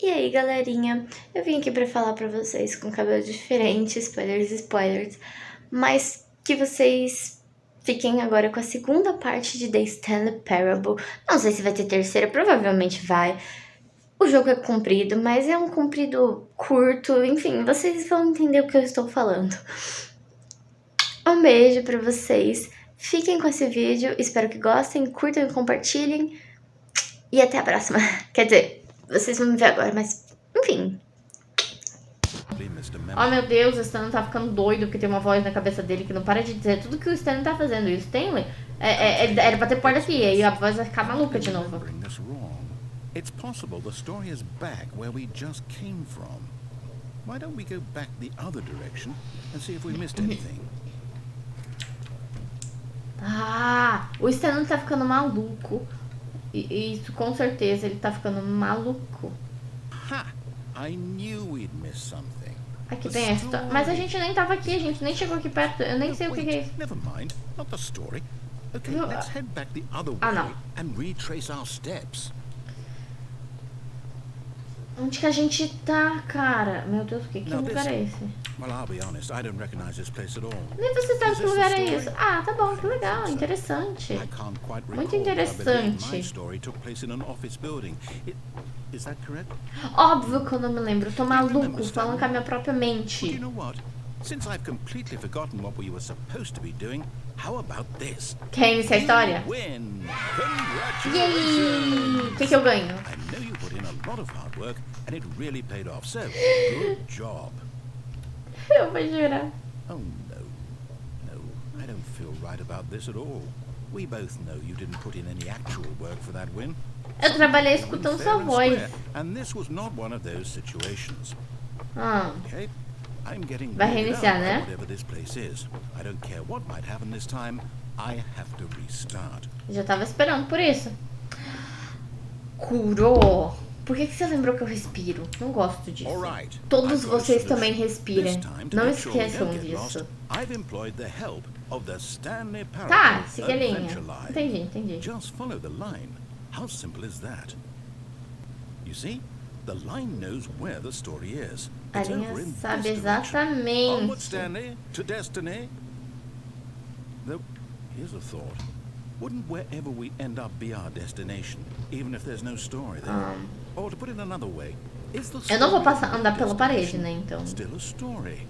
E aí, galerinha, eu vim aqui pra falar pra vocês com cabelo diferente, spoilers, mas que vocês fiquem agora com a segunda parte de The Stanley Parable. Não sei se vai ter terceira, provavelmente vai. O jogo é comprido, mas é um comprido curto, enfim, vocês vão entender o que eu estou falando. Um beijo pra vocês, fiquem com esse vídeo, espero que gostem, curtam e compartilhem. E até a próxima. Quer dizer, vocês vão me ver agora, mas enfim. Oh meu Deus, o Stanley tá ficando doido porque tem uma voz na cabeça dele que não para de dizer tudo que o Stanley tá fazendo. E o Stanley era pra ter porta aqui, e aí a voz vai ficar maluca de novo. It's possible the story is back where we just came from. Why don't we go back the other direction and see if we missed anything? Ah, o Stanley tá ficando maluco. E isso com certeza ele tá ficando maluco. Ha! I knew we'd miss something. Aqui tem essa. Mas a gente nem tava aqui, a gente nem chegou aqui perto. Eu nem sei o que é isso. Never mind, not the story. Okay, let's head back the other way and retrace our steps. Onde que a gente tá, cara? Meu Deus, que lugar é esse? Well, I'll be honest, I don't recognize this place at all. Nem você sabe que lugar é isso. Ah, tá bom, que legal, interessante. Muito interessante. My story took place in an office building. Is that correct? Óbvio que eu não me lembro. Eu tô maluco, falando com a minha própria mente. You know what? Since I've completely forgotten what we were supposed to be doing, how about this? Quer iniciar a história? Win! Yay! O que eu ganho? I know you put in a lot of hard work and it really paid off. So, good job. Eu vou jurar. Oh no, I don't feel right about this at all. We both know you didn't put in any actual work for that win. Eu trabalhei escutando sua voz. And this was not one of those situations. Okay? I'm getting Vai reiniciar, né? Whatever this place is. I don't care what might happen this time. I have to restart. Já tava esperando por isso. Curou. Por que você lembrou que eu respiro? Não gosto disso. Todos vocês também respirem. Não esqueçam disso. Tá, siga a linha. Entendi. Just follow the line. How simple is that? You see? The line knows where the story is. A linha sabe exatamente. Onward, Stanley, to destiny. Though, here's a thought. Wouldn't wherever we end up be our destination, even if there's no story there? Or to put it another way, is the story eu não vou andar pela parede, né, então. Still a story.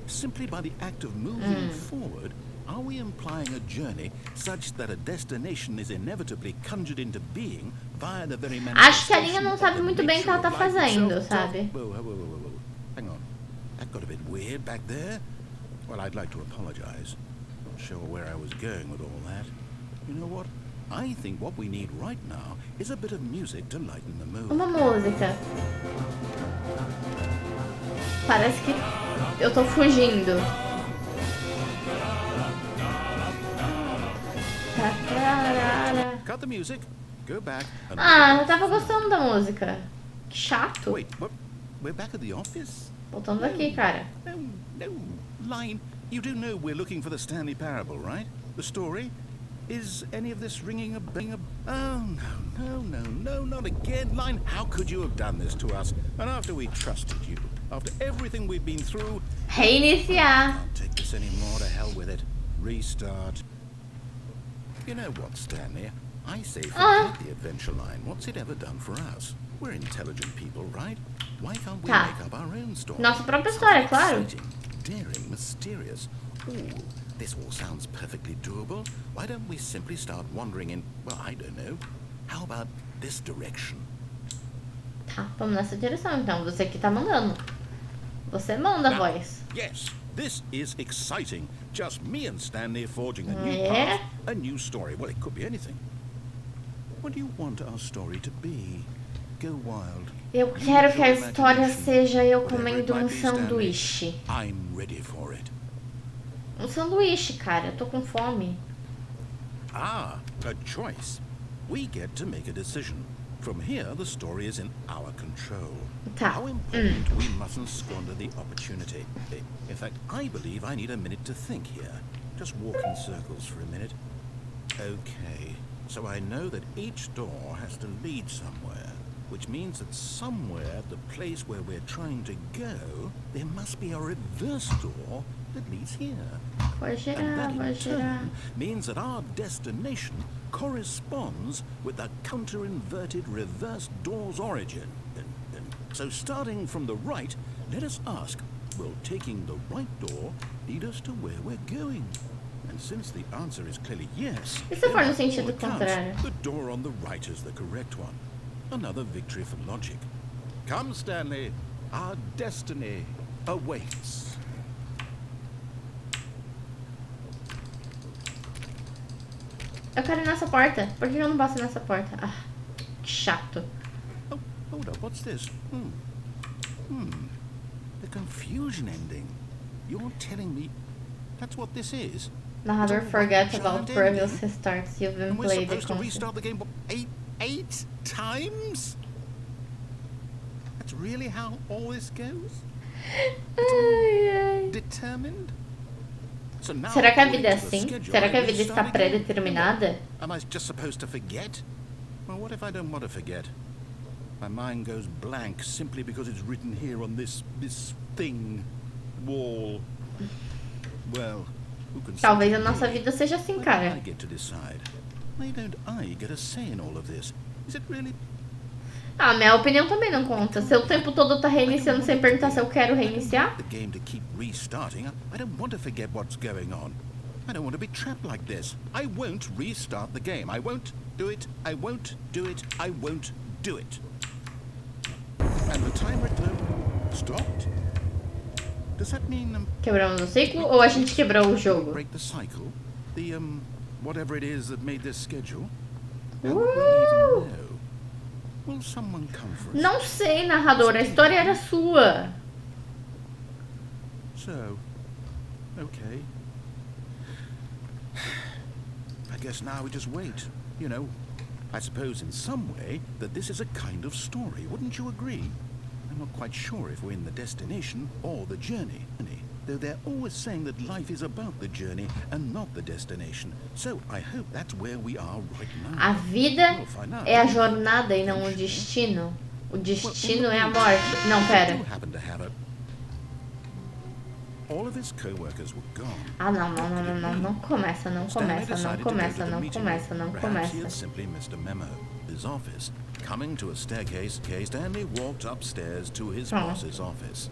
Simply by the act of moving forward, are we implying a journey such that a destination is inevitably conjured into being via the very manifestation? Acho que a linha não sabe muito bem o que ela tá fazendo, sabe? Whoa. Hang on. That got a bit weird back there. Well, I'd like to apologize. Not sure where I was going with all that. You know what? I think what we need right now is a bit of music to lighten the mood. Uma música. Parece que eu tô fugindo. Cut the music. Go back. Eu tava gostando da música. Que chato. Wait, what? We're back at the office? Voltando aqui, cara. No. Line, you do know we're looking for the Stanley Parable, right? The story? Is any of this ringing a bell? Oh, no, not again. Line, how could you have done this to us? And after we trusted you, after everything we've been through... Reiniciar. I can't take this anymore, to hell with it. Restart. You know what, Stanley? I say forget the adventure line. What's it ever done for us? We're intelligent people, right? Why can't we make up our own story? Nossa própria história, claro. Exciting, daring, mysterious. Ooh, this all sounds perfectly doable. Why don't we simply start wandering in, well, I don't know. How about this direction? Tá, vamos nessa direção então. Você que tá mandando. Você manda a voz. Yes, this is exciting. Just me and Stanley forging a new path, a new story. Well, it could be anything. What do you want our story to be? Go wild. Eu quero que a história seja eu comendo um sanduíche. I'm ready for it. Um sanduíche, cara. Eu tô com fome. Ah, a choice. We get to make a decision. From here, the story is in our control. Tá. How important we mustn't squander the opportunity. In fact, I believe I need a minute to think here. Just walk in circles for a minute. Okay, so I know that each door has to lead somewhere. which means that somewhere at the place where we're trying to go, there must be a reverse door that leads here. Vou girar, And that vou in girar. turn means that our destination corresponds with the counter-inverted reverse door's origin. So starting from the right, let us ask, will taking the right door lead us to where we're going? And since the answer is clearly yes, E se for no then by sentido all accounts, contrário? the door on the right is the correct one. Another victory for logic. Come, Stanley, our destiny awaits. Eu quero ir nessa porta. Por que eu não passo nessa porta? Ah, que chato. Oh, hold up, what's this? The confusion ending. You're telling me that's what this is? Narrador It's all forget one about giant previous ending? restarts. You've been And we're played the supposed to concept. restart the game what, eight times? That's really how all this goes? Ai, ai. Determined? So now, Será que a vida é according to the assim? schedule, Será que a I vida está restart again? predeterminada? Am I just supposed to forget? Well, what if I don't want to forget? My mind goes blank simply because it's written here on this thing, wall. Well, who can say Talvez a for nossa me? vida seja assim, Why cara. don't I get to decide? Why don't I get a say in all of this? Is it really? Ah, minha opinião também não conta. Se o tempo todo tá reiniciando sem perguntar se eu quero reiniciar. The game to keep restarting. I don't want to forget what's going on. I don't want to be trapped like this. I won't restart the game. I won't do it. I won't do it. I won't do it. And the timer stopped. Does that mean Quebramos o ciclo ou a gente quebrou o jogo? break the cycle? The whatever it is that made this schedule? How would we even know? Will someone come for us? Não sei, narrador. A história era sua. So, okay. I guess now we just wait. You know, I suppose in some way that this is a kind of story. Wouldn't you agree? I'm not quite sure if we're in the destination or the journey. Though they're always saying that life is about the journey and not the destination. So I hope that's where we are right now. A vida é a jornada e não o destino. O destino é a morte. Não, pera. Do happen to have a... All of his co-workers were gone. Ah, não, não, não, não, não. Não começa, não Stanley começa, não decided to go to começa, the não meeting começa, room. não Perhaps he had começa. simply missed a memo. His office. Coming to a staircase, Stanley walked upstairs to his boss's office.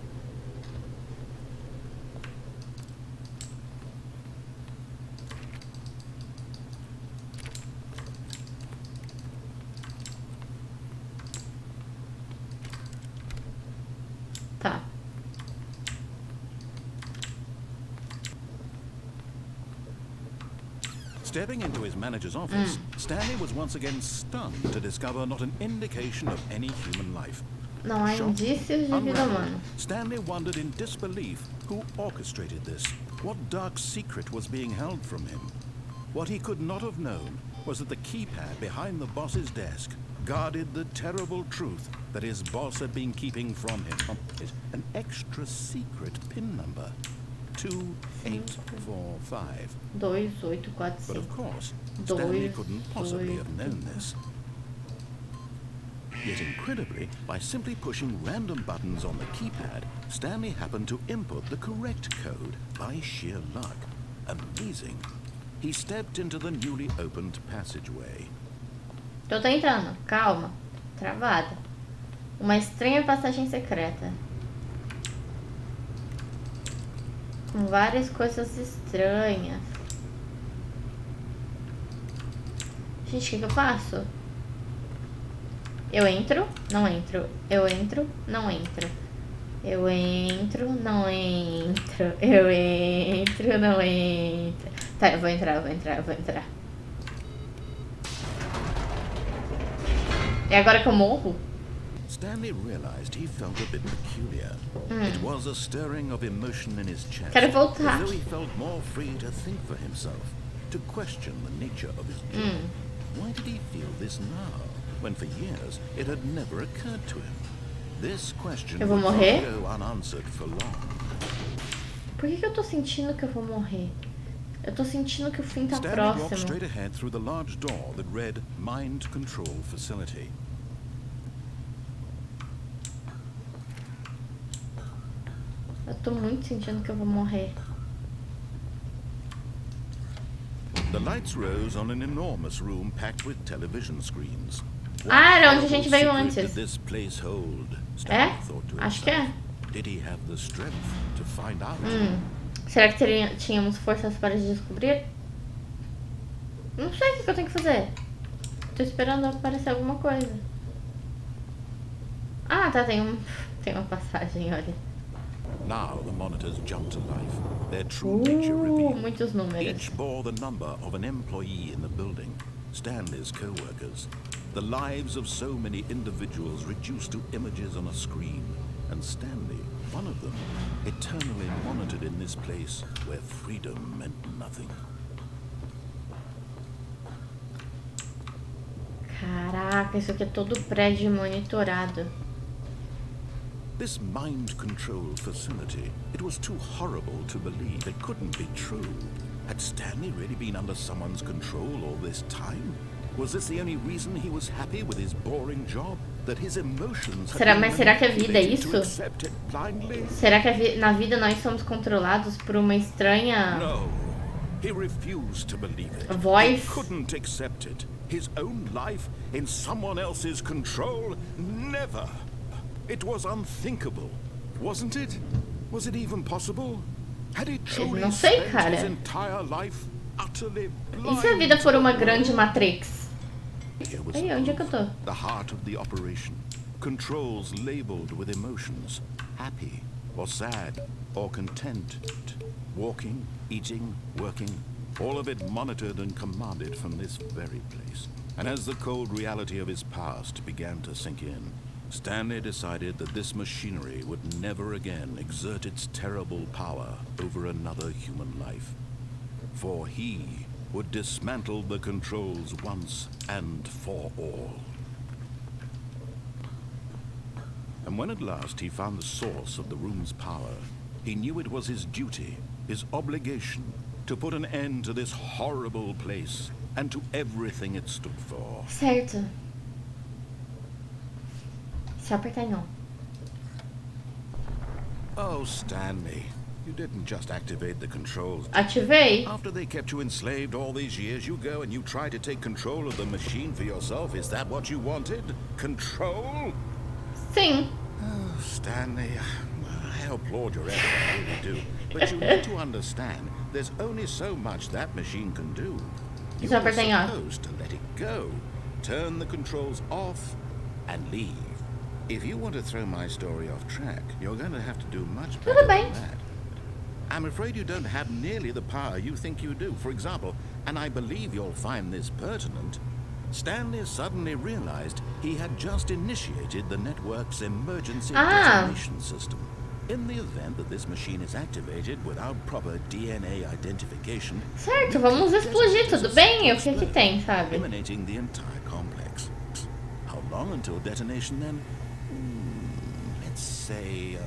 Tá. Stepping into his manager's office, Stanley was once again stunned to discover not an indication of any human life. Não há Shocked, indícios de vida unraveled, humana. Stanley wondered in disbelief who orchestrated this. What dark secret was being held from him? What he could not have known was that the keypad behind the boss's desk guarded the terrible truth that his boss had been keeping from him. An extra secret PIN number. 2845. 2845. But of course, Stanley couldn't possibly have known this. Yet incredibly, by simply pushing random buttons on the keypad, Stanley happened to input the correct code by sheer luck. Amazing. He stepped into the newly opened passageway. Tô tentando. Calma. Travada. Uma estranha passagem secreta. Com várias coisas estranhas. Gente, o que eu faço? Eu entro, não entro. Eu entro, não entro. Eu entro, não entro. Eu entro, não entro. Tá, eu vou entrar. É agora que eu morro? Stanley realized he felt a bit peculiar. It was a stirring of emotion in his chest. Quero voltar. As though he felt more free to think for himself, to question the nature of his job. Why did he feel this now, when for years it had never occurred to him? This question Eu vou would morrer? not go unanswered for long. Por que eu tô sentindo que eu vou morrer? Eu tô sentindo que o fim tá Stanley walked próximo. straight ahead through the large door that read Mind Control Facility. tô muito sentindo que eu vou morrer. The lights rose on an enormous room packed with television screens. Ah, era onde a gente veio antes. É? Acho que é. Did he have the strength to find out? Será que tínhamos forças para descobrir? Não sei o que eu tenho que fazer. Tô esperando aparecer alguma coisa. Ah, tá, tem uma passagem, olha. Now the monitors jumped to life. Their true nature revealed. Muitos números. Each bore the number of an employee in the building, Stanley's co-workers. The lives of so many individuals reduced to images on a screen. And Stanley, one of them, eternally monitored in this place where freedom meant nothing. Caraca, isso aqui é todo prédio monitorado. This mind-controlled facility, it was too horrible to believe. It couldn't be true. Had Stanley really been under someone's control all this time? Was this the only reason he was happy with his boring job? That his emotions Mas será que a vida é isso? Será que na vida nós somos controlados por uma estranha voz? He couldn't accept it. His own life in someone else's control? Never. It was unthinkable, wasn't it? Was it even possible? Had he truly spent his entire life utterly blind? E se a vida for uma grande Matrix? Aí, onde é que eu tô? The heart of the operation. Controls labeled with emotions. Happy or sad or content. Walking, eating, working. All of it monitored and commanded from this very place. And as the cold reality of his past began to sink in, Stanley decided that this machinery would never again exert its terrible power over another human life. For he would dismantle the controls once and for all. And when at last he found the source of the room's power, he knew it was his duty, his obligation, to put an end to this horrible place and to everything it stood for. Certo. Só apertar não. Oh, Stanley, you didn't just activate the controls. Ativei. After they kept you enslaved all these years, you go and you try to take control of the machine for yourself. Is that what you wanted? Control? Sim. Oh, Stanley, I applaud your effort, I really do. But you need to understand, there's only so much that machine can do. You are supposed to let it go, turn the controls off, and leave. If you want to throw my story off track, you're going to have to do much better than that. I'm afraid you don't have nearly the power you think you do. For example, and I believe you'll find this pertinent, Stanley suddenly realized he had just initiated the network's emergency designation system. In the event that this machine is activated without proper DNA identification... Certo, vamos explodir, tudo bem? O que tem, sabe? Eliminating the entire complex. How long until detonation then? Let's say,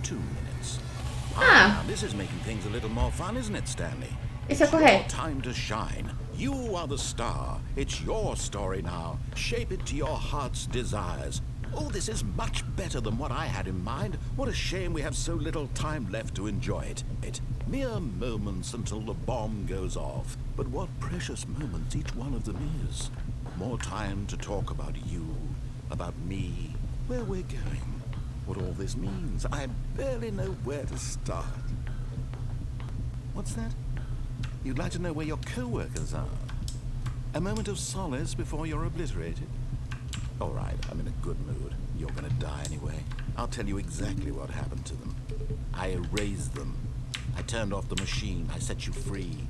2 minutes. Now, this is making things a little more fun, isn't it, Stanley? Isso é correto. It's your time to shine. You are the star. It's your story now. Shape it to your heart's desires. Oh, this is much better than what I had in mind. What a shame we have so little time left to enjoy it. Mere moments until the bomb goes off. But what precious moments each one of them is. More time to talk about you, about me, where we're going, what all this means. I barely know where to start. What's that? You'd like to know where your co-workers are? A moment of solace before you're obliterated? All right, I'm in a good mood. You're gonna die anyway. I'll tell you exactly what happened to them. I erased them. I turned off the machine. I set you free.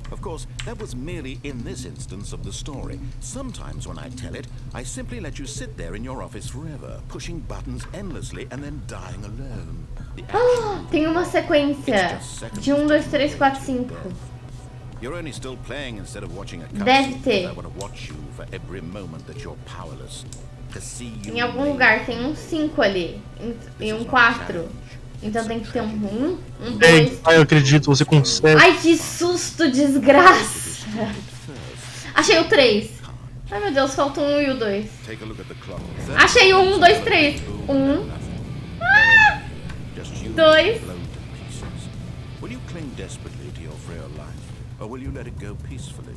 Of course, that was merely in this instance of the story. Sometimes when I tell it, I simply let you sit there in your office forever, pushing buttons endlessly and then dying alone. Tem uma sequência de 1, 2, 3, 4, 5. You're only still playing instead of watching a cutscene. Deve ter. I want to watch you for every moment that you're powerless. To see you. Em algum lugar tem um 5 ali e um 4. Então tem que ter um 2. Ai, eu acredito, você consegue. Ai, que susto, desgraça. Achei o 3. Ai, meu Deus, falta o 1 e o 2. Achei o 1, 2, 3. 1. 2. Blown to pieces. Will you cling desperately to your frail life, or will you let it go peacefully?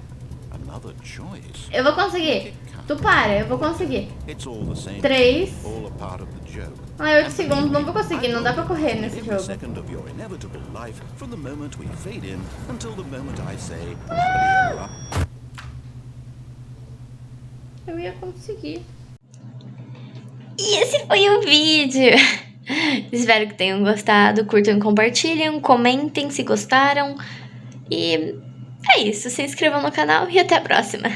Another choice. Eu vou conseguir. Tu para, eu vou conseguir. It's all the same. 3. All a part of the joke. 8 segundos, não vou conseguir, não dá pra correr nesse Every jogo. second of your inevitable life, from the moment we fade in until the moment I say, happily ever after. Eu ia conseguir. E esse foi o vídeo. Espero que tenham gostado. Curtam e compartilhem. Comentem se gostaram. E é isso. Se inscrevam no canal e até a próxima.